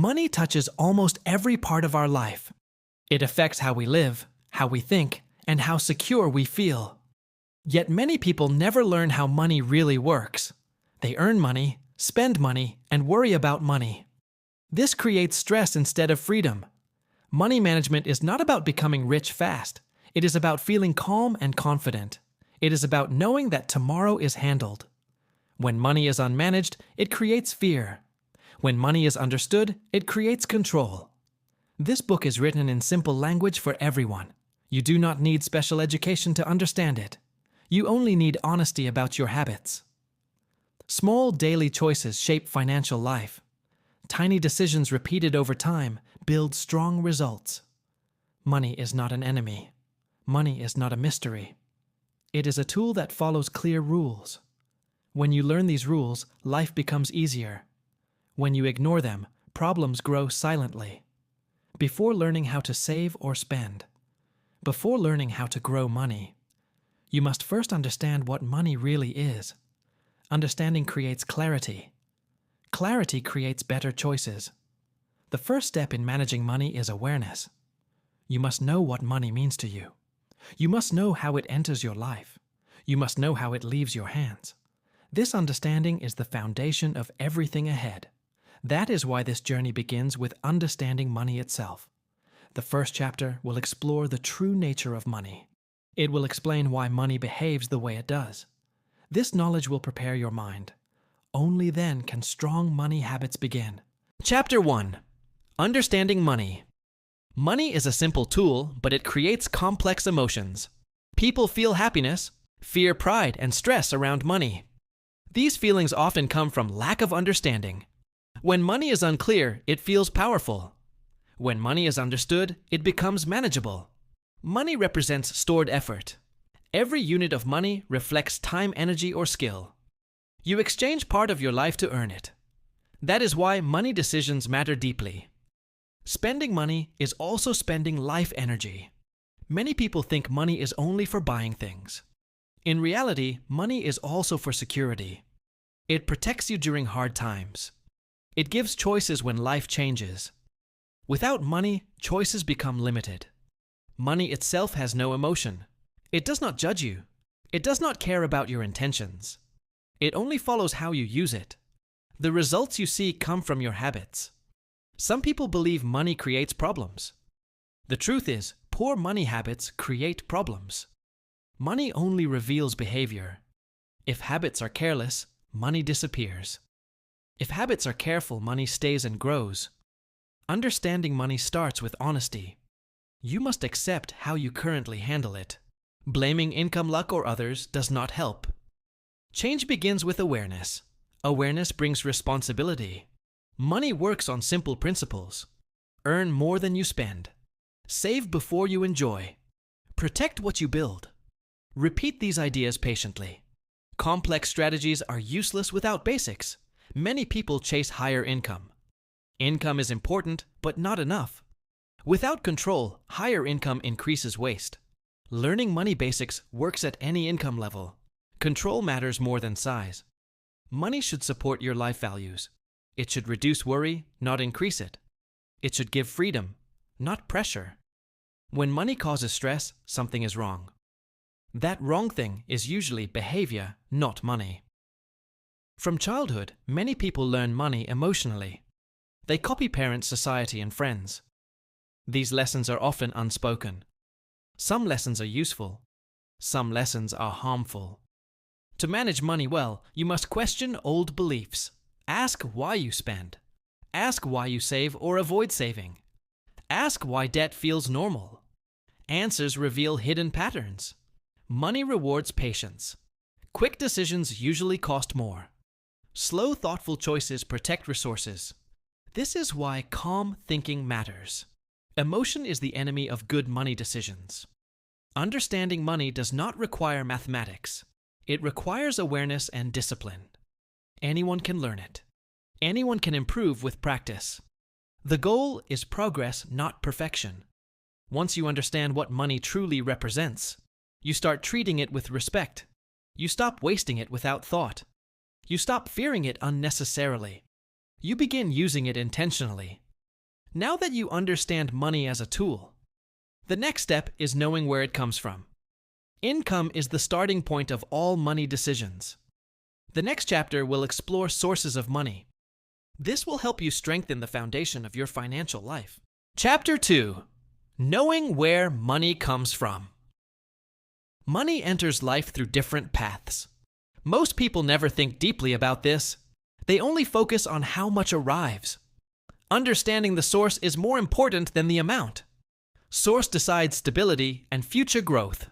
Money touches almost every part of our life. It affects how we live, how we think, and how secure we feel. Yet many people never learn how money really works. They earn money, spend money, and worry about money. This creates stress instead of freedom. Money management is not about becoming rich fast. It is about feeling calm and confident. It is about knowing that tomorrow is handled. When money is unmanaged, it creates fear. When money is understood, it creates control. This book is written in simple language for everyone. You do not need special education to understand it. You only need honesty about your habits. Small daily choices shape financial life. Tiny decisions repeated over time build strong results. Money is not an enemy. Money is not a mystery. It is a tool that follows clear rules. When you learn these rules, life becomes easier. When you ignore them, problems grow silently. Before learning how to save or spend, before learning how to grow money, you must first understand what money really is. Understanding creates clarity. Clarity creates better choices. The first step in managing money is awareness. You must know what money means to you. You must know how it enters your life. You must know how it leaves your hands. This understanding is the foundation of everything ahead. That is why this journey begins with understanding money itself. The first chapter will explore the true nature of money. It will explain why money behaves the way it does. This knowledge will prepare your mind. Only then can strong money habits begin. Chapter 1. Understanding money. Money is a simple tool, but it creates complex emotions. People feel happiness, fear, pride, and stress around money. These feelings often come from lack of understanding. When money is unclear, it feels powerful. When money is understood, it becomes manageable. Money represents stored effort. Every unit of money reflects time, energy, or skill. You exchange part of your life to earn it. That is why money decisions matter deeply. Spending money is also spending life energy. Many people think money is only for buying things. In reality, money is also for security. It protects you during hard times. It gives choices when life changes. Without money, choices become limited. Money itself has no emotion. It does not judge you. It does not care about your intentions. It only follows how you use it. The results you see come from your habits. Some people believe money creates problems. The truth is, poor money habits create problems. Money only reveals behavior. If habits are careless, money disappears. If habits are careful, money stays and grows. Understanding money starts with honesty. You must accept how you currently handle it. Blaming income, luck, or others does not help. Change begins with awareness. Awareness brings responsibility. Money works on simple principles. Earn more than you spend. Save before you enjoy. Protect what you build. Repeat these ideas patiently. Complex strategies are useless without basics. Many people chase higher income. Income is important, but not enough. Without control, higher income increases waste. Learning money basics works at any income level. Control matters more than size. Money should support your life values. It should reduce worry, not increase it. It should give freedom, not pressure. When money causes stress, something is wrong. That wrong thing is usually behavior, not money. From childhood, many people learn money emotionally. They copy parents, society, and friends. These lessons are often unspoken. Some lessons are useful. Some lessons are harmful. To manage money well, you must question old beliefs. Ask why you spend. Ask why you save or avoid saving. Ask why debt feels normal. Answers reveal hidden patterns. Money rewards patience. Quick decisions usually cost more. Slow, thoughtful choices protect resources. This is why calm thinking matters. Emotion is the enemy of good money decisions. Understanding money does not require mathematics. It requires awareness and discipline. Anyone can learn it. Anyone can improve with practice. The goal is progress, not perfection. Once you understand what money truly represents, you start treating it with respect. You stop wasting it without thought. You stop fearing it unnecessarily. You begin using it intentionally. Now that you understand money as a tool, the next step is knowing where it comes from. Income is the starting point of all money decisions. The next chapter will explore sources of money. This will help you strengthen the foundation of your financial life. Chapter 2. Knowing where money comes from. Money enters life through different paths. Most people never think deeply about this. They only focus on how much arrives. Understanding the source is more important than the amount. Source decides stability and future growth.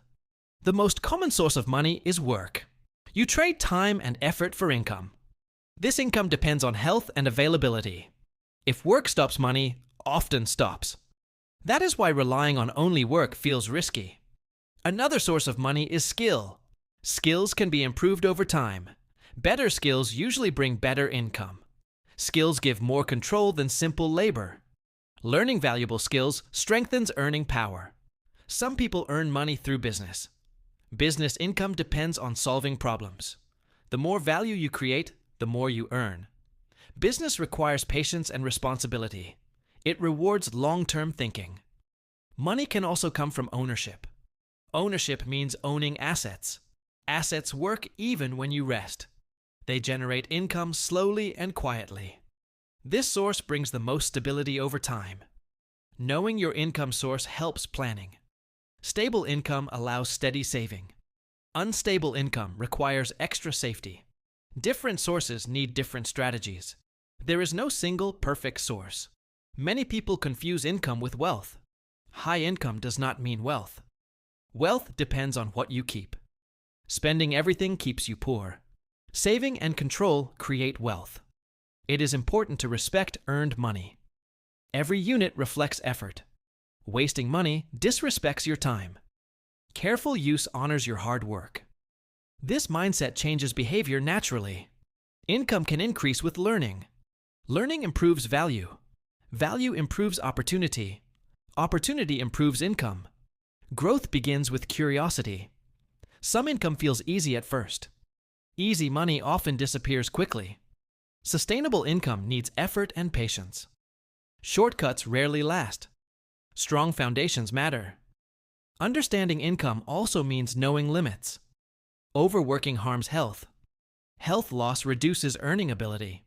The most common source of money is work. You trade time and effort for income. This income depends on health and availability. If work stops, money often stops. That is why relying on only work feels risky. Another source of money is skill. Skills can be improved over time. Better skills usually bring better income. Skills give more control than simple labor. Learning valuable skills strengthens earning power. Some people earn money through business. Business income depends on solving problems. The more value you create, the more you earn. Business requires patience and responsibility. It rewards long-term thinking. Money can also come from ownership. Ownership means owning assets. Assets work even when you rest. They generate income slowly and quietly. This source brings the most stability over time. Knowing your income source helps planning. Stable income allows steady saving. Unstable income requires extra safety. Different sources need different strategies. There is no single perfect source. Many people confuse income with wealth. High income does not mean wealth. Wealth depends on what you keep. Spending everything keeps you poor. Saving and control create wealth. It is important to respect earned money. Every unit reflects effort. Wasting money disrespects your time. Careful use honors your hard work. This mindset changes behavior naturally. Income can increase with learning. Learning improves value. Value improves opportunity. Opportunity improves income. Growth begins with curiosity. Some income feels easy at first. Easy money often disappears quickly. Sustainable income needs effort and patience. Shortcuts rarely last. Strong foundations matter. Understanding income also means knowing limits. Overworking harms health. Health loss reduces earning ability.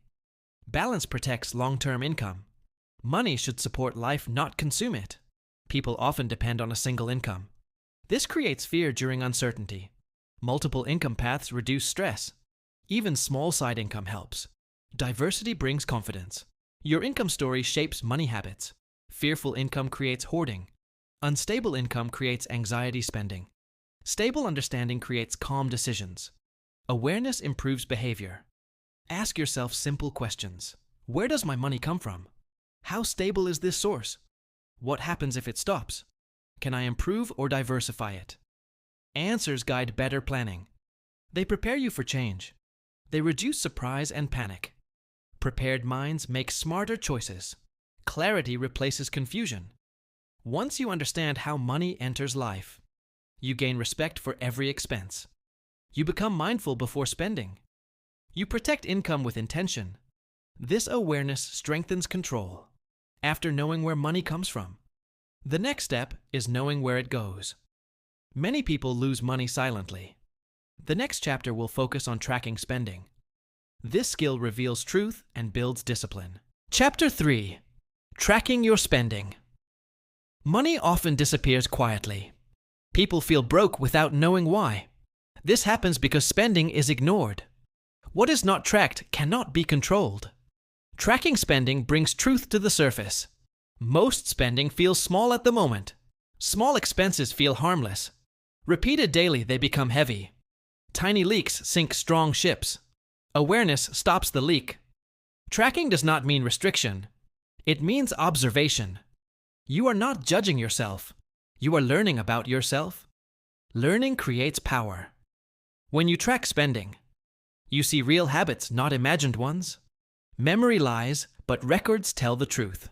Balance protects long-term income. Money should support life, not consume it. People often depend on a single income. This creates fear during uncertainty. Multiple income paths reduce stress. Even small side income helps. Diversity brings confidence. Your income story shapes money habits. Fearful income creates hoarding. Unstable income creates anxiety spending. Stable understanding creates calm decisions. Awareness improves behavior. Ask yourself simple questions. Where does my money come from? How stable is this source? What happens if it stops? Can I improve or diversify it? Answers guide better planning. They prepare you for change. They reduce surprise and panic. Prepared minds make smarter choices. Clarity replaces confusion. Once you understand how money enters life, you gain respect for every expense. You become mindful before spending. You protect income with intention. This awareness strengthens control. After knowing where money comes from, the next step is knowing where it goes. Many people lose money silently. The next chapter will focus on tracking spending. This skill reveals truth and builds discipline. Chapter 3. Tracking your spending. Money often disappears quietly. People feel broke without knowing why. This happens because spending is ignored. What is not tracked cannot be controlled. Tracking spending brings truth to the surface. Most spending feels small at the moment. Small expenses feel harmless. Repeated daily, they become heavy. Tiny leaks sink strong ships. Awareness stops the leak. Tracking does not mean restriction. It means observation. You are not judging yourself. You are learning about yourself. Learning creates power. When you track spending, you see real habits, not imagined ones. Memory lies, but records tell the truth.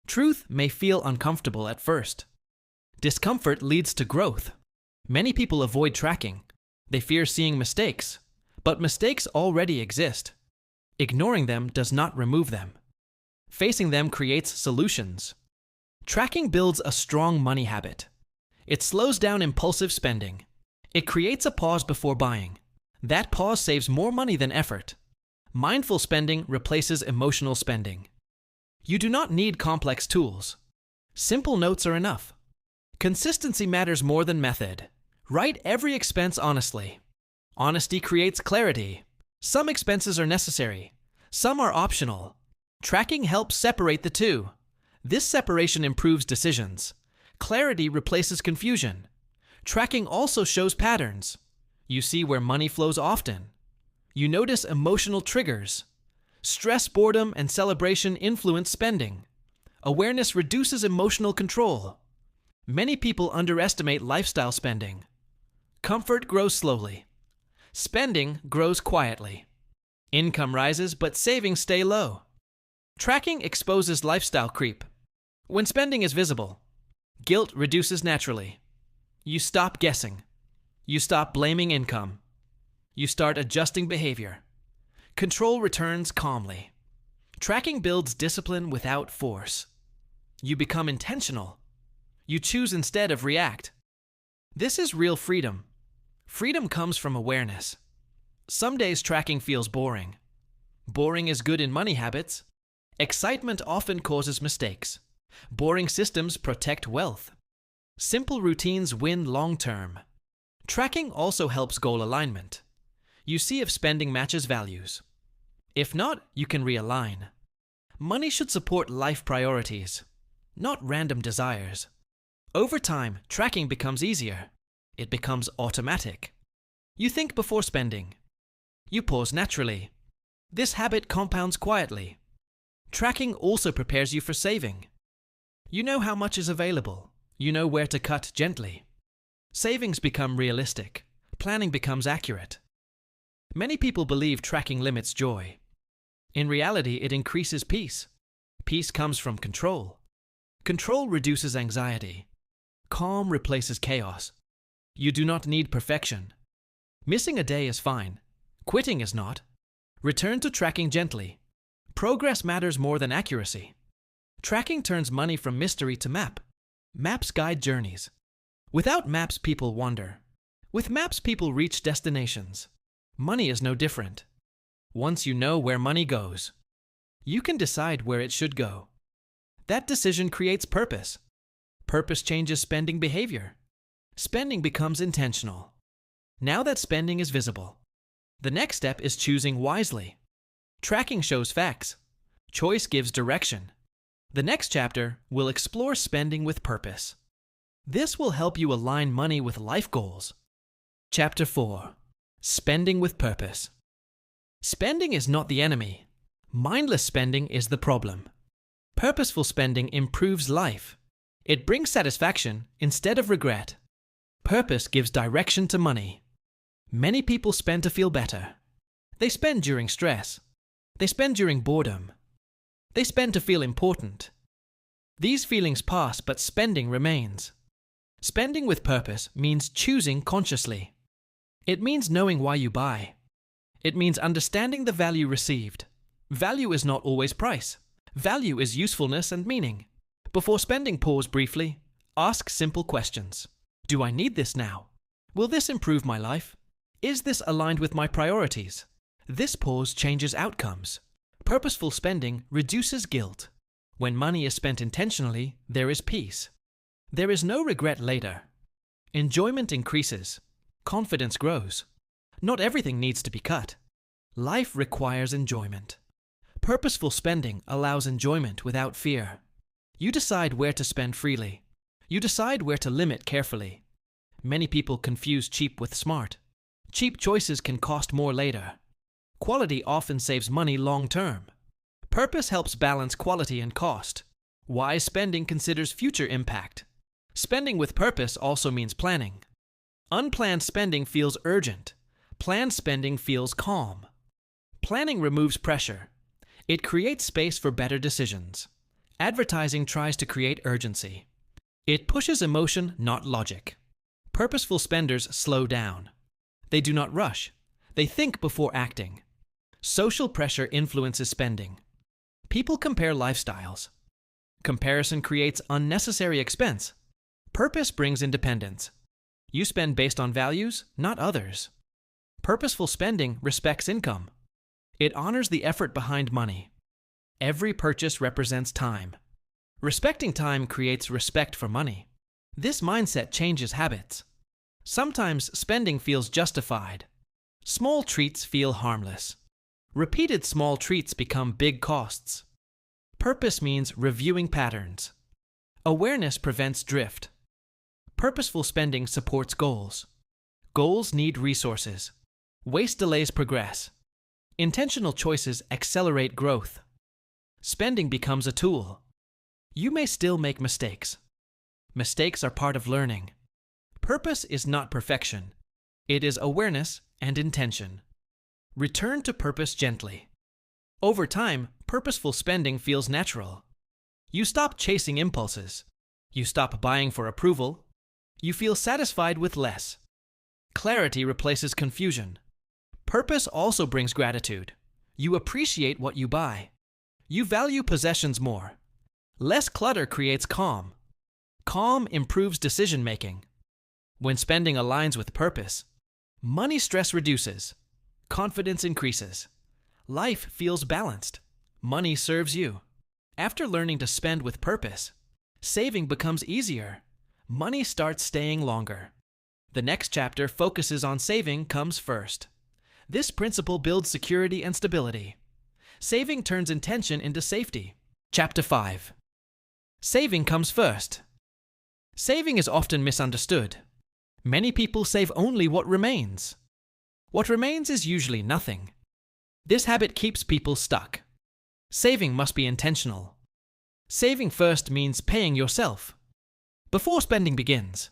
Truth may feel uncomfortable at first. Discomfort leads to growth. Many people avoid tracking. They fear seeing mistakes, but mistakes already exist. Ignoring them does not remove them. Facing them creates solutions. Tracking builds a strong money habit. It slows down impulsive spending. It creates a pause before buying. That pause saves more money than effort. Mindful spending replaces emotional spending. You do not need complex tools. Simple notes are enough. Consistency matters more than method. Write every expense honestly. Honesty creates clarity. Some expenses are necessary. Some are optional. Tracking helps separate the two. This separation improves decisions. Clarity replaces confusion. Tracking also shows patterns. You see where money flows often. You notice emotional triggers. Stress, boredom, and celebration influence spending. Awareness reduces emotional control. Many people underestimate lifestyle spending. Comfort grows slowly. Spending grows quietly. Income rises, but savings stay low. Tracking exposes lifestyle creep. When spending is visible, guilt reduces naturally. You stop guessing. You stop blaming income. You start adjusting behavior. Control returns calmly. Tracking builds discipline without force. You become intentional. You choose instead of react. This is real freedom. Freedom comes from awareness. Some days tracking feels boring. Boring is good in money habits. Excitement often causes mistakes. Boring systems protect wealth. Simple routines win long-term. Tracking also helps goal alignment. You see if spending matches values. If not, you can realign. Money should support life priorities, not random desires. Over time, tracking becomes easier. It becomes automatic. You think before spending. You pause naturally. This habit compounds quietly. Tracking also prepares you for saving. You know how much is available. You know where to cut gently. Savings become realistic. Planning becomes accurate. Many people believe tracking limits joy. In reality, it increases peace. Peace comes from control. Control reduces anxiety. Calm replaces chaos. You do not need perfection. Missing a day is fine. Quitting is not. Return to tracking gently. Progress matters more than accuracy. Tracking turns money from mystery to map. Maps guide journeys. Without maps, people wander. With maps, people reach destinations. Money is no different. Once you know where money goes, you can decide where it should go. That decision creates purpose. Purpose changes spending behavior. Spending becomes intentional. Now that spending is visible, the next step is choosing wisely. Tracking shows facts. Choice gives direction. The next chapter will explore spending with purpose. This will help you align money with life goals. Chapter 4. Spending with Purpose. Spending is not the enemy. Mindless spending is the problem. Purposeful spending improves life. It brings satisfaction instead of regret. Purpose gives direction to money. Many people spend to feel better. They spend during stress. They spend during boredom. They spend to feel important. These feelings pass, but spending remains. Spending with purpose means choosing consciously. It means knowing why you buy. It means understanding the value received. Value is not always price. Value is usefulness and meaning. Before spending, pause briefly. Ask simple questions. Do I need this now? Will this improve my life? Is this aligned with my priorities? This pause changes outcomes. Purposeful spending reduces guilt. When money is spent intentionally, there is peace. There is no regret later. Enjoyment increases. Confidence grows. Not everything needs to be cut. Life requires enjoyment. Purposeful spending allows enjoyment without fear. You decide where to spend freely. You decide where to limit carefully. Many people confuse cheap with smart. Cheap choices can cost more later. Quality often saves money long term. Purpose helps balance quality and cost. Wise spending considers future impact. Spending with purpose also means planning. Unplanned spending feels urgent. Planned spending feels calm. Planning removes pressure. It creates space for better decisions. Advertising tries to create urgency. It pushes emotion, not logic. Purposeful spenders slow down. They do not rush. They think before acting. Social pressure influences spending. People compare lifestyles. Comparison creates unnecessary expense. Purpose brings independence. You spend based on values, not others. Purposeful spending respects income. It honors the effort behind money. Every purchase represents time. Respecting time creates respect for money. This mindset changes habits. Sometimes spending feels justified. Small treats feel harmless. Repeated small treats become big costs. Purpose means reviewing patterns. Awareness prevents drift. Purposeful spending supports goals. Goals need resources. Waste delays progress. Intentional choices accelerate growth. Spending becomes a tool. You may still make mistakes. Mistakes are part of learning. Purpose is not perfection. It is awareness and intention. Return to purpose gently. Over time, purposeful spending feels natural. You stop chasing impulses. You stop buying for approval. You feel satisfied with less. Clarity replaces confusion. Purpose also brings gratitude. You appreciate what you buy. You value possessions more. Less clutter creates calm. Calm improves decision-making. When spending aligns with purpose, money stress reduces. Confidence increases. Life feels balanced. Money serves you. After learning to spend with purpose, saving becomes easier. Money starts staying longer. The next chapter focuses on saving comes first. This principle builds security and stability. Saving turns intention into safety. Chapter 5. Saving comes first. Saving is often misunderstood. Many people save only what remains. What remains is usually nothing. This habit keeps people stuck. Saving must be intentional. Saving first means paying yourself. Before spending begins.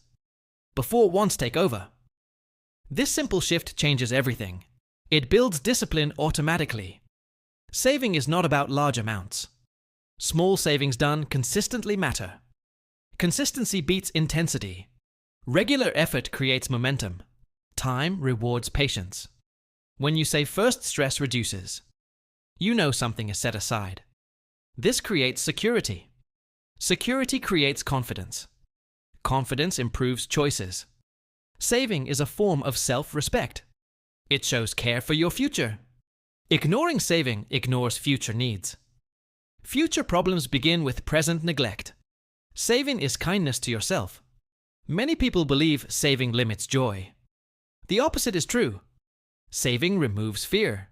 Before wants take over. This simple shift changes everything. It builds discipline automatically. Saving is not about large amounts. Small savings done consistently matter. Consistency beats intensity. Regular effort creates momentum. Time rewards patience. When you save first, stress reduces. You know something is set aside. This creates security. Security creates confidence. Confidence improves choices. Saving is a form of self-respect. It shows care for your future. Ignoring saving ignores future needs. Future problems begin with present neglect. Saving is kindness to yourself. Many people believe saving limits joy. The opposite is true. Saving removes fear.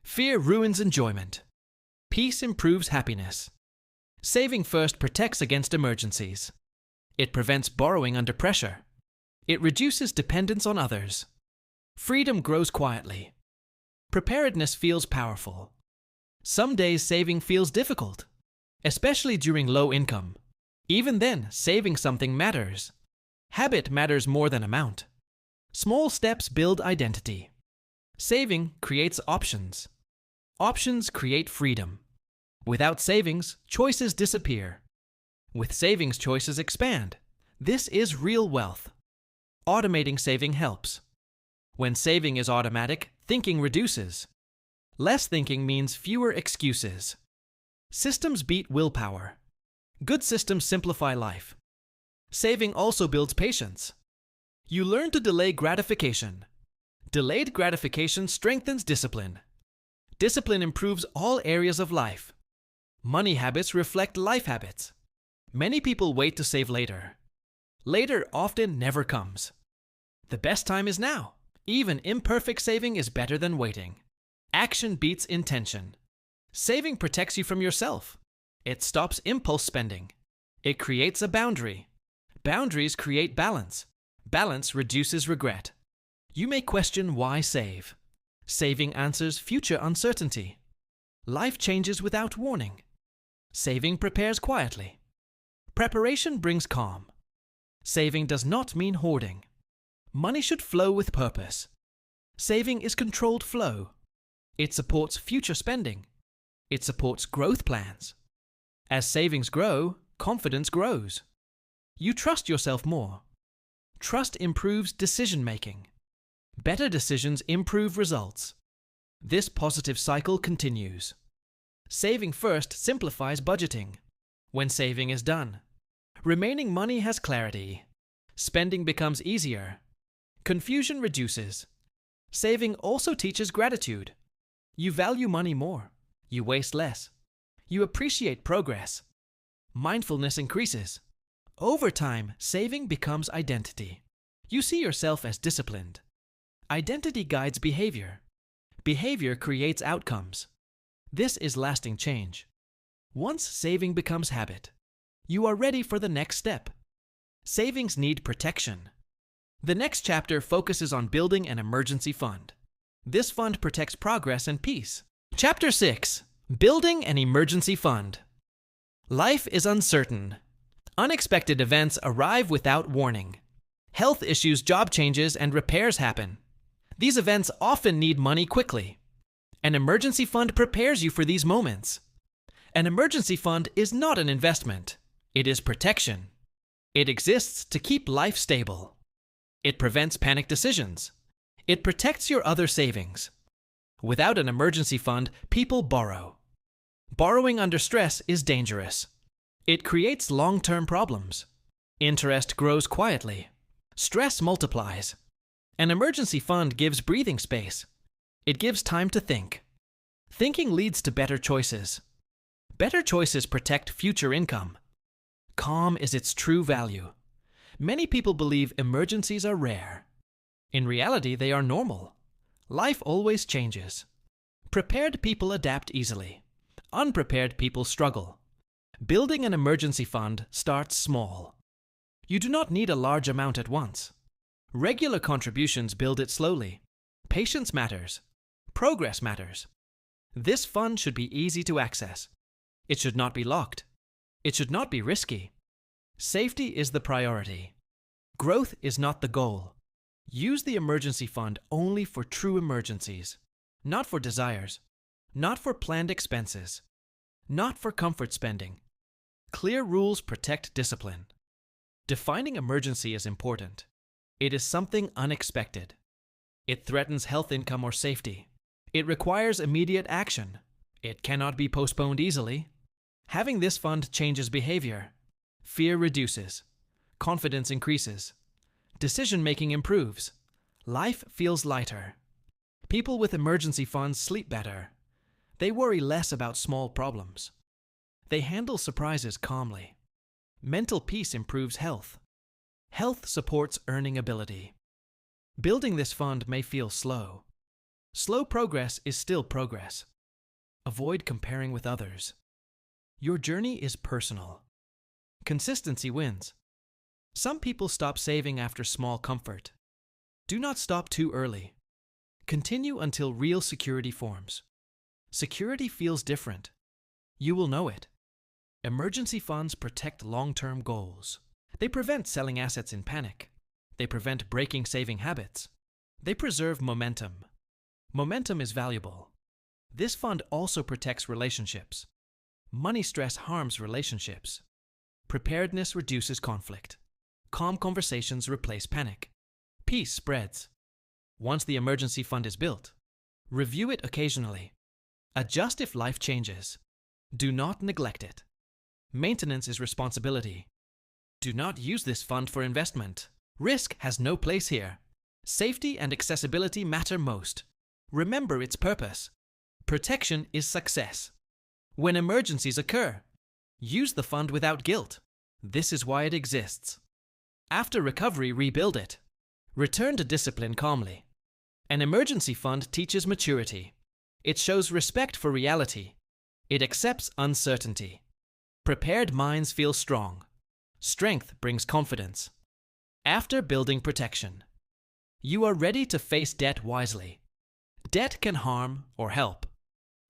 Fear ruins enjoyment. Peace improves happiness. Saving first protects against emergencies. It prevents borrowing under pressure. It reduces dependence on others. Freedom grows quietly. Preparedness feels powerful. Some days saving feels difficult, especially during low income. Even then, saving something matters. Habit matters more than amount. Small steps build identity. Saving creates options. Options create freedom. Without savings, choices disappear. With savings, choices expand. This is real wealth. Automating saving helps. When saving is automatic, thinking reduces. Less thinking means fewer excuses. Systems beat willpower. Good systems simplify life. Saving also builds patience. You learn to delay gratification. Delayed gratification strengthens discipline. Discipline improves all areas of life. Money habits reflect life habits. Many people wait to save later. Later often never comes. The best time is now. Even imperfect saving is better than waiting. Action beats intention. Saving protects you from yourself. It stops impulse spending. It creates a boundary. Boundaries create balance. Balance reduces regret. You may question why save. Saving answers future uncertainty. Life changes without warning. Saving prepares quietly. Preparation brings calm. Saving does not mean hoarding. Money should flow with purpose. Saving is controlled flow. It supports future spending. It supports growth plans. As savings grow, confidence grows. You trust yourself more. Trust improves decision-making. Better decisions improve results. This positive cycle continues. Saving first simplifies budgeting. When saving is done, remaining money has clarity. Spending becomes easier. Confusion reduces. Saving also teaches gratitude. You value money more. You waste less. You appreciate progress. Mindfulness increases. Over time, saving becomes identity. You see yourself as disciplined. Identity guides behavior. Behavior creates outcomes. This is lasting change. Once saving becomes habit, you are ready for the next step. Savings need protection. The next chapter focuses on building an emergency fund. This fund protects progress and peace. Chapter 6. Building an emergency fund. Life is uncertain. Unexpected events arrive without warning. Health issues, job changes, and repairs happen. These events often need money quickly. An emergency fund prepares you for these moments. An emergency fund is not an investment. It is protection. It exists to keep life stable. It prevents panic decisions. It protects your other savings. Without an emergency fund, people borrow. Borrowing under stress is dangerous. It creates long-term problems. Interest grows quietly. Stress multiplies. An emergency fund gives breathing space. It gives time to think. Thinking leads to better choices. Better choices protect future income. Calm is its true value. Many people believe emergencies are rare. In reality, they are normal. Life always changes. Prepared people adapt easily. Unprepared people struggle. Building an emergency fund starts small. You do not need a large amount at once. Regular contributions build it slowly. Patience matters. Progress matters. This fund should be easy to access. It should not be locked. It should not be risky. Safety is the priority. Growth is not the goal. Use the emergency fund only for true emergencies, not for desires, not for planned expenses, not for comfort spending. Clear rules protect discipline. Defining emergency is important. It is something unexpected. It threatens health, income, or safety. It requires immediate action. It cannot be postponed easily. Having this fund changes behavior. Fear reduces. Confidence increases. Decision-making improves. Life feels lighter. People with emergency funds sleep better. They worry less about small problems. They handle surprises calmly. Mental peace improves health. Health supports earning ability. Building this fund may feel slow. Slow progress is still progress. Avoid comparing with others. Your journey is personal. Consistency wins. Some people stop saving after small comfort. Do not stop too early. Continue until real security forms. Security feels different. You will know it. Emergency funds protect long-term goals. They prevent selling assets in panic. They prevent breaking saving habits. They preserve momentum. Momentum is valuable. This fund also protects relationships. Money stress harms relationships. Preparedness reduces conflict. Calm conversations replace panic. Peace spreads. Once the emergency fund is built, review it occasionally. Adjust if life changes. Do not neglect it. Maintenance is responsibility. Do not use this fund for investment. Risk has no place here. Safety and accessibility matter most. Remember its purpose. Protection is success. When emergencies occur, use the fund without guilt. This is why it exists. After recovery, rebuild it. Return to discipline calmly. An emergency fund teaches maturity. It shows respect for reality. It accepts uncertainty. Prepared minds feel strong. Strength brings confidence. After building protection, you are ready to face debt wisely. Debt can harm or help.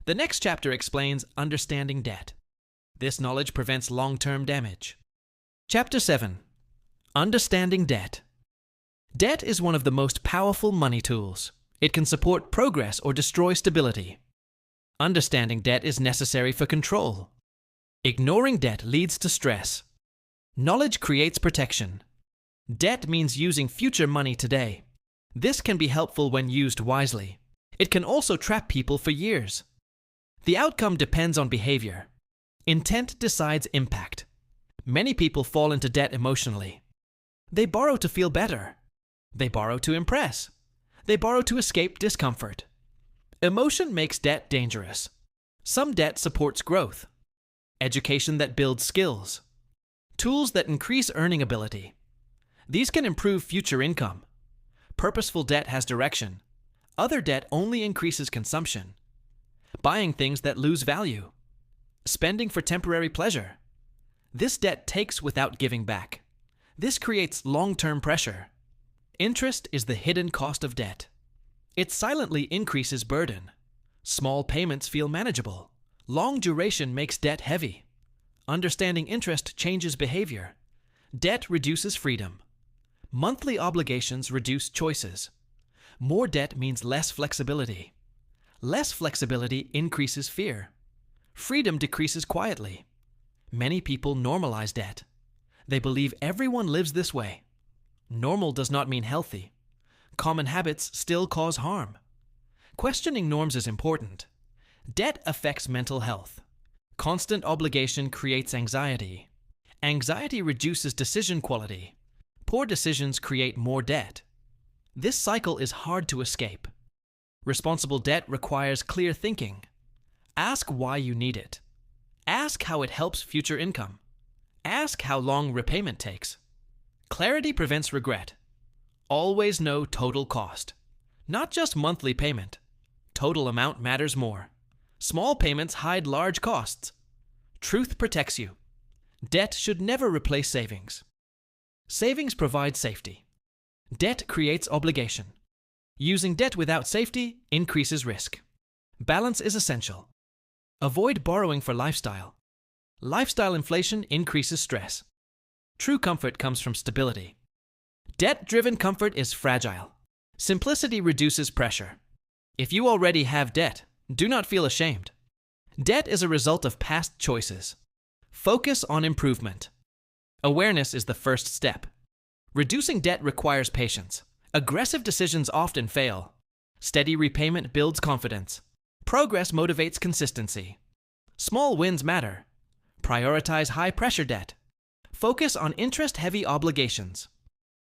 The next chapter explains understanding debt. This knowledge prevents long-term damage. Chapter 7. Understanding debt. Debt is one of the most powerful money tools. It can support progress or destroy stability. Understanding debt is necessary for control. Ignoring debt leads to stress. Knowledge creates protection. Debt means using future money today. This can be helpful when used wisely. It can also trap people for years. The outcome depends on behavior. Intent decides impact. Many people fall into debt emotionally. They borrow to feel better. They borrow to impress. They borrow to escape discomfort. Emotion makes debt dangerous. Some debt supports growth. Education that builds skills. Tools that increase earning ability. These can improve future income. Purposeful debt has direction. Other debt only increases consumption. Buying things that lose value. Spending for temporary pleasure. This debt takes without giving back. This creates long-term pressure. Interest is the hidden cost of debt. It silently increases burden. Small payments feel manageable. Long duration makes debt heavy. Understanding interest changes behavior. Debt reduces freedom. Monthly obligations reduce choices. More debt means less flexibility. Less flexibility increases fear. Freedom decreases quietly. Many people normalize debt. They believe everyone lives this way. Normal does not mean healthy. Common habits still cause harm. Questioning norms is important. Debt affects mental health. Constant obligation creates anxiety. Anxiety reduces decision quality. Poor decisions create more debt. This cycle is hard to escape. Responsible debt requires clear thinking. Ask why you need it. Ask how it helps future income. Ask how long repayment takes. Clarity prevents regret. Always know total cost. Not just monthly payment. Total amount matters more. Small payments hide large costs. Truth protects you. Debt should never replace savings. Savings provide safety. Debt creates obligation. Using debt without safety increases risk. Balance is essential. Avoid borrowing for lifestyle. Lifestyle inflation increases stress. True comfort comes from stability. Debt-driven comfort is fragile. Simplicity reduces pressure. If you already have debt, do not feel ashamed. Debt is a result of past choices. Focus on improvement. Awareness is the first step. Reducing debt requires patience. Aggressive decisions often fail. Steady repayment builds confidence. Progress motivates consistency. Small wins matter. Prioritize high-pressure debt. Focus on interest-heavy obligations.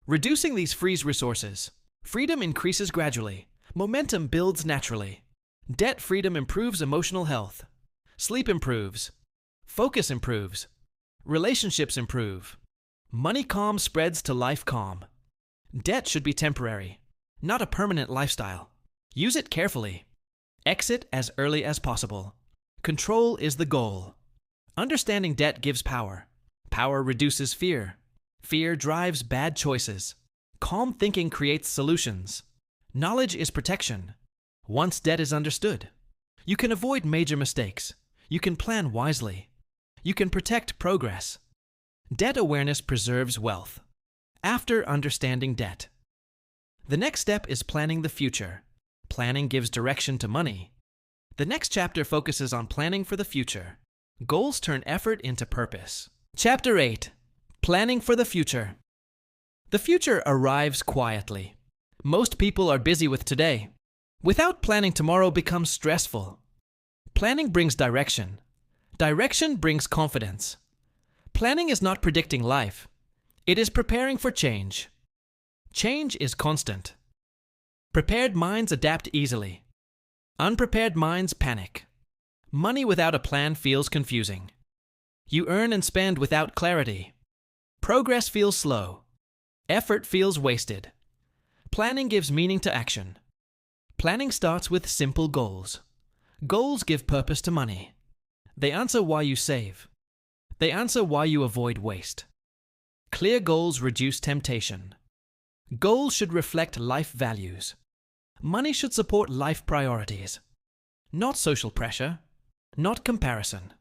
Reducing these frees resources. Freedom increases gradually. Momentum builds naturally. Debt freedom improves emotional health. Sleep improves. Focus improves. Relationships improve. Money calm spreads to life calm. Debt should be temporary, not a permanent lifestyle. Use it carefully. Exit as early as possible. Control is the goal. Understanding debt gives power. Power reduces fear. Fear drives bad choices. Calm thinking creates solutions. Knowledge is protection. Once debt is understood, you can avoid major mistakes. You can plan wisely. You can protect progress. Debt awareness preserves wealth. After understanding debt, the next step is planning the future. Planning gives direction to money. The next chapter focuses on planning for the future. Goals turn effort into purpose. Chapter 8. Planning for the future. The future arrives quietly. Most people are busy with today. Without planning, tomorrow becomes stressful. Planning brings direction. Direction brings confidence. Planning is not predicting life. It is preparing for change. Change is constant. Prepared minds adapt easily. Unprepared minds panic. Money without a plan feels confusing. You earn and spend without clarity. Progress feels slow. Effort feels wasted. Planning gives meaning to action. Planning starts with simple goals. Goals give purpose to money. They answer why you save. They answer why you avoid waste. Clear goals reduce temptation. Goals should reflect life values. Money should support life priorities. Not social pressure, not comparison.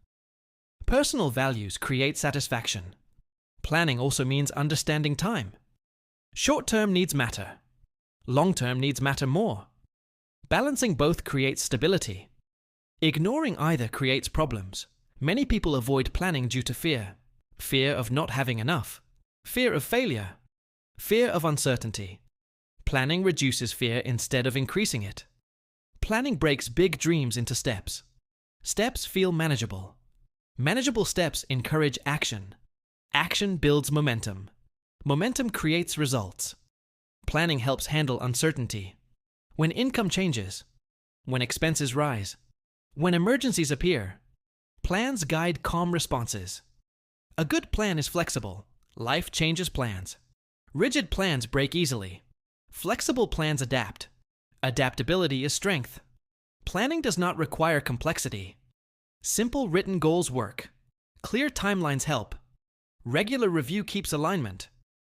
Personal values create satisfaction. Planning also means understanding time. Short-term needs matter. Long-term needs matter more. Balancing both creates stability. Ignoring either creates problems. Many people avoid planning due to fear. Fear of not having enough. Fear of failure. Fear of uncertainty. Planning reduces fear instead of increasing it. Planning breaks big dreams into steps. Steps feel manageable. Manageable steps encourage action. Action builds momentum. Momentum creates results. Planning helps handle uncertainty. When income changes, when expenses rise, when emergencies appear, plans guide calm responses. A good plan is flexible. Life changes plans. Rigid plans break easily. Flexible plans adapt. Adaptability is strength. Planning does not require complexity. Simple written goals work. Clear timelines help. Regular review keeps alignment.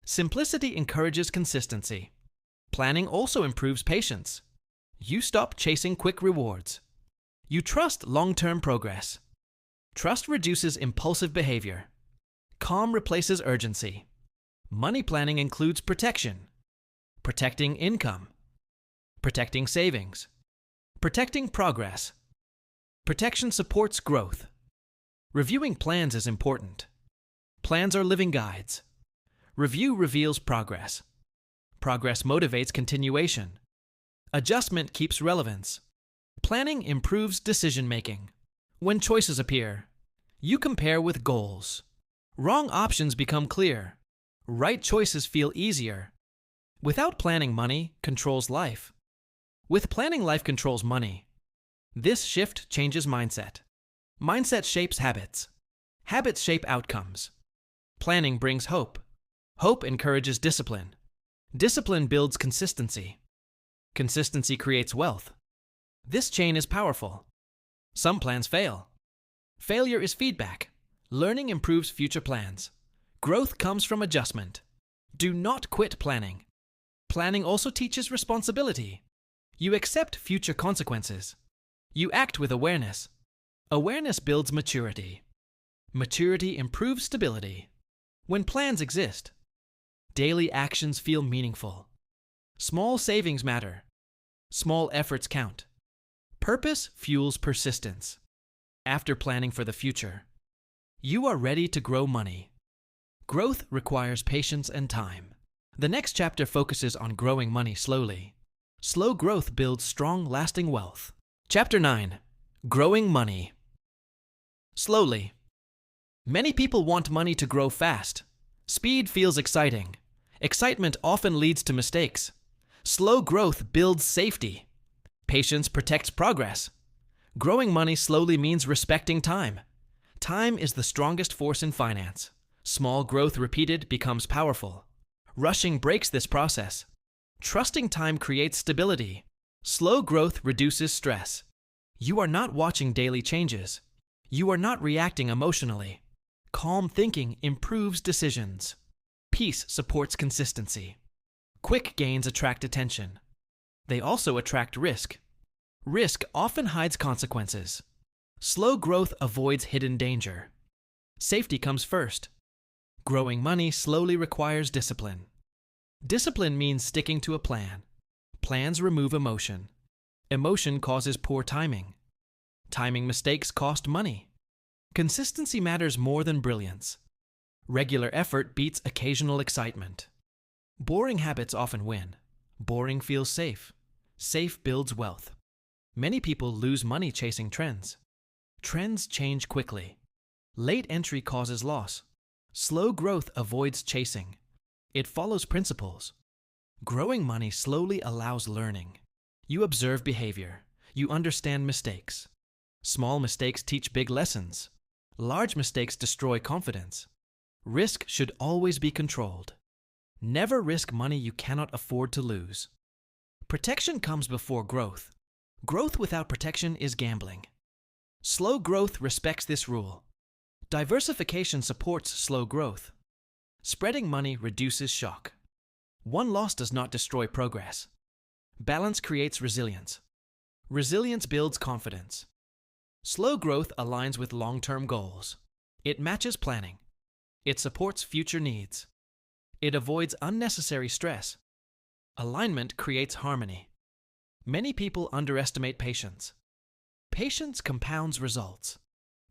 Simplicity encourages consistency. Planning also improves patience. You stop chasing quick rewards. You trust long-term progress. Trust reduces impulsive behavior. Calm replaces urgency. Money planning includes protection. Protecting income. Protecting savings. Protecting progress. Protection supports growth. Reviewing plans is important. Plans are living guides. Review reveals progress. Progress motivates continuation. Adjustment keeps relevance. Planning improves decision-making. When choices appear, you compare with goals. Wrong options become clear. Right choices feel easier. Without planning, money controls life. With planning, life controls money. This shift changes mindset. Mindset shapes habits. Habits shape outcomes. Planning brings hope. Hope encourages discipline. Discipline builds consistency. Consistency creates wealth. This chain is powerful. Some plans fail. Failure is feedback. Learning improves future plans. Growth comes from adjustment. Do not quit planning. Planning also teaches responsibility. You accept future consequences. You act with awareness. Awareness builds maturity. Maturity improves stability. When plans exist, daily actions feel meaningful. Small savings matter. Small efforts count. Purpose fuels persistence. After planning for the future, you are ready to grow money. Growth requires patience and time. The next chapter focuses on growing money slowly. Slow growth builds strong, lasting wealth. Chapter 9. Growing money. Slowly. Many people want money to grow fast. Speed feels exciting. Excitement often leads to mistakes. Slow growth builds safety. Patience protects progress. Growing money slowly means respecting time. Time is the strongest force in finance. Small growth repeated becomes powerful. Rushing breaks this process. Trusting time creates stability. Slow growth reduces stress. You are not watching daily changes. You are not reacting emotionally. Calm thinking improves decisions. Peace supports consistency. Quick gains attract attention. They also attract risk. Risk often hides consequences. Slow growth avoids hidden danger. Safety comes first. Growing money slowly requires discipline. Discipline means sticking to a plan. Plans remove emotion. Emotion causes poor timing. Timing mistakes cost money. Consistency matters more than brilliance. Regular effort beats occasional excitement. Boring habits often win. Boring feels safe. Safe builds wealth. Many people lose money chasing trends. Trends change quickly. Late entry causes loss. Slow growth avoids chasing. It follows principles. Growing money slowly allows learning. You observe behavior. You understand mistakes. Small mistakes teach big lessons. Large mistakes destroy confidence. Risk should always be controlled. Never risk money you cannot afford to lose. Protection comes before growth. Growth without protection is gambling. Slow growth respects this rule. Diversification supports slow growth. Spreading money reduces shock. One loss does not destroy progress. Balance creates resilience. Resilience builds confidence. Slow growth aligns with long-term goals. It matches planning. It supports future needs. It avoids unnecessary stress. Alignment creates harmony. Many people underestimate patience. Patience compounds results.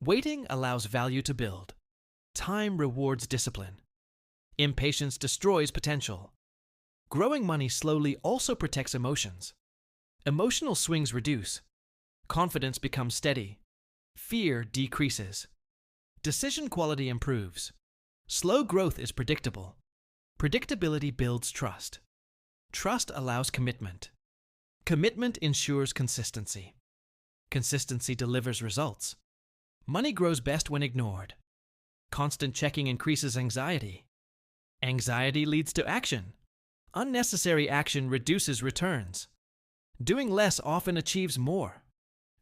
Waiting allows value to build. Time rewards discipline. Impatience destroys potential. Growing money slowly also protects emotions. Emotional swings reduce. Confidence becomes steady. Fear decreases. Decision quality improves. Slow growth is predictable. Predictability builds trust. Trust allows commitment. Commitment ensures consistency. Consistency delivers results. Money grows best when ignored. Constant checking increases anxiety. Anxiety leads to action. Unnecessary action reduces returns. Doing less often achieves more.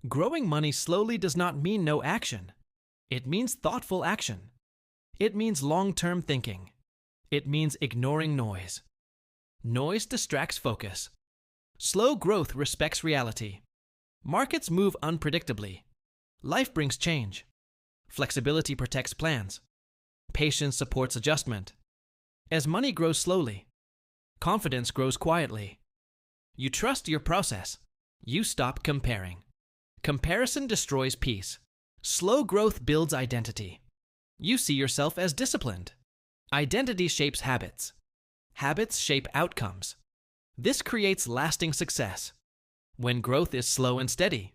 Growing money slowly does not mean no action. It means thoughtful action. It means long-term thinking. It means ignoring noise. Noise distracts focus. Slow growth respects reality. Markets move unpredictably. Life brings change. Flexibility protects plans. Patience supports adjustment. As money grows slowly, confidence grows quietly. You trust your process. You stop comparing. Comparison destroys peace. Slow growth builds identity. You see yourself as disciplined. Identity shapes habits. Habits shape outcomes. This creates lasting success. When growth is slow and steady,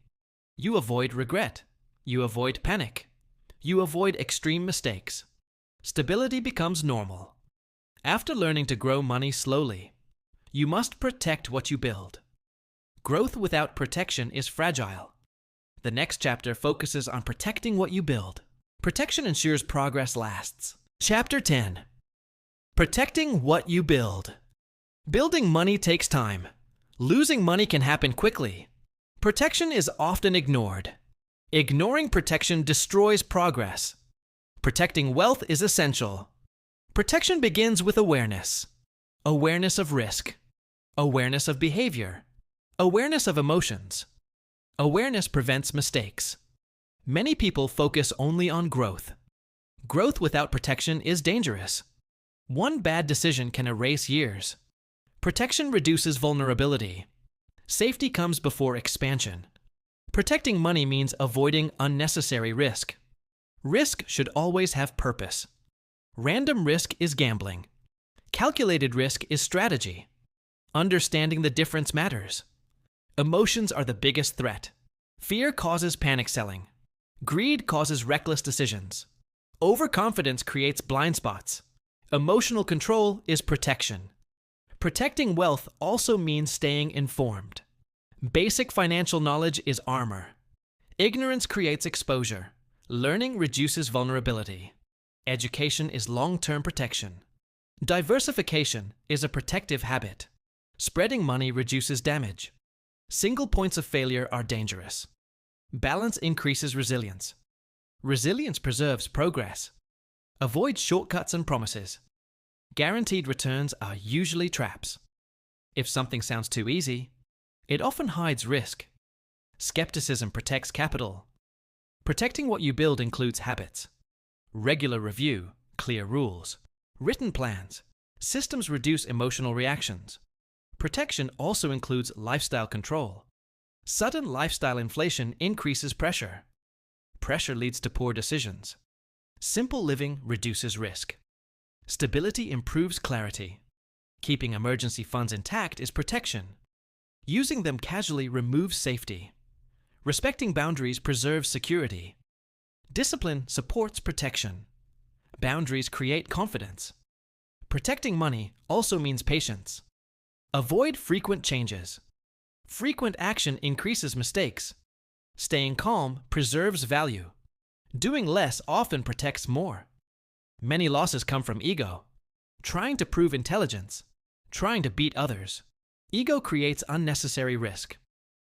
you avoid regret. You avoid panic. You avoid extreme mistakes. Stability becomes normal. After learning to grow money slowly, you must protect what you build. Growth without protection is fragile. The next chapter focuses on protecting what you build. Protection ensures progress lasts. Chapter 10. Protecting what you build. Building money takes time. Losing money can happen quickly. Protection is often ignored. Ignoring protection destroys progress. Protecting wealth is essential. Protection begins with awareness. Awareness of risk. Awareness of behavior. Awareness of emotions. Awareness prevents mistakes. Many people focus only on growth. Growth without protection is dangerous. One bad decision can erase years. Protection reduces vulnerability. Safety comes before expansion. Protecting money means avoiding unnecessary risk. Risk should always have purpose. Random risk is gambling. Calculated risk is strategy. Understanding the difference matters. Emotions are the biggest threat. Fear causes panic selling. Greed causes reckless decisions. Overconfidence creates blind spots. Emotional control is protection. Protecting wealth also means staying informed. Basic financial knowledge is armor. Ignorance creates exposure. Learning reduces vulnerability. Education is long-term protection. Diversification is a protective habit. Spreading money reduces damage. Single points of failure are dangerous. Balance increases resilience. Resilience preserves progress. Avoid shortcuts and promises. Guaranteed returns are usually traps. If something sounds too easy, it often hides risk. Skepticism protects capital. Protecting what you build includes habits. Regular review, clear rules, written plans. Systems reduce emotional reactions. Protection also includes lifestyle control. Sudden lifestyle inflation increases pressure. Pressure leads to poor decisions. Simple living reduces risk. Stability improves clarity. Keeping emergency funds intact is protection. Using them casually removes safety. Respecting boundaries preserves security. Discipline supports protection. Boundaries create confidence. Protecting money also means patience. Avoid frequent changes. Frequent action increases mistakes. Staying calm preserves value. Doing less often protects more. Many losses come from ego. Trying to prove intelligence. Trying to beat others. Ego creates unnecessary risk.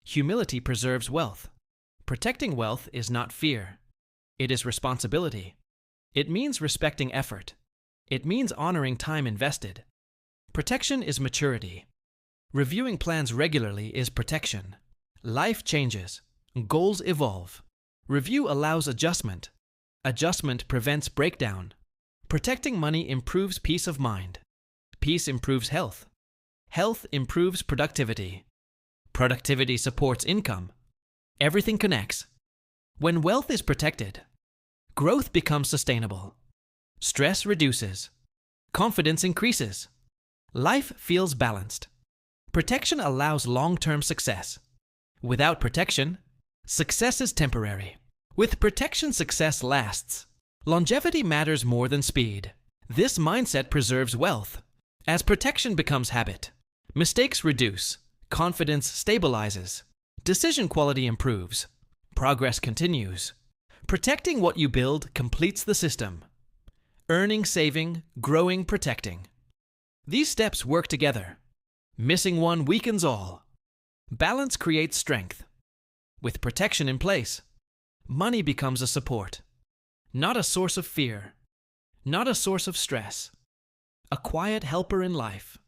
Humility preserves wealth. Protecting wealth is not fear. It is responsibility. It means respecting effort. It means honoring time invested. Protection is maturity. Reviewing plans regularly is protection. Life changes. Goals evolve. Review allows adjustment. Adjustment prevents breakdown. Protecting money improves peace of mind. Peace improves health. Health improves productivity. Productivity supports income. Everything connects. When wealth is protected, growth becomes sustainable. Stress reduces. Confidence increases. Life feels balanced. Protection allows long-term success. Without protection, success is temporary. With protection, success lasts. Longevity matters more than speed. This mindset preserves wealth. As protection becomes habit, mistakes reduce, confidence stabilizes, decision quality improves, progress continues. Protecting what you build completes the system. Earning, saving, growing, protecting. These steps work together. Missing one weakens all. Balance creates strength. With protection in place, money becomes a support, not a source of fear, not a source of stress, a quiet helper in life.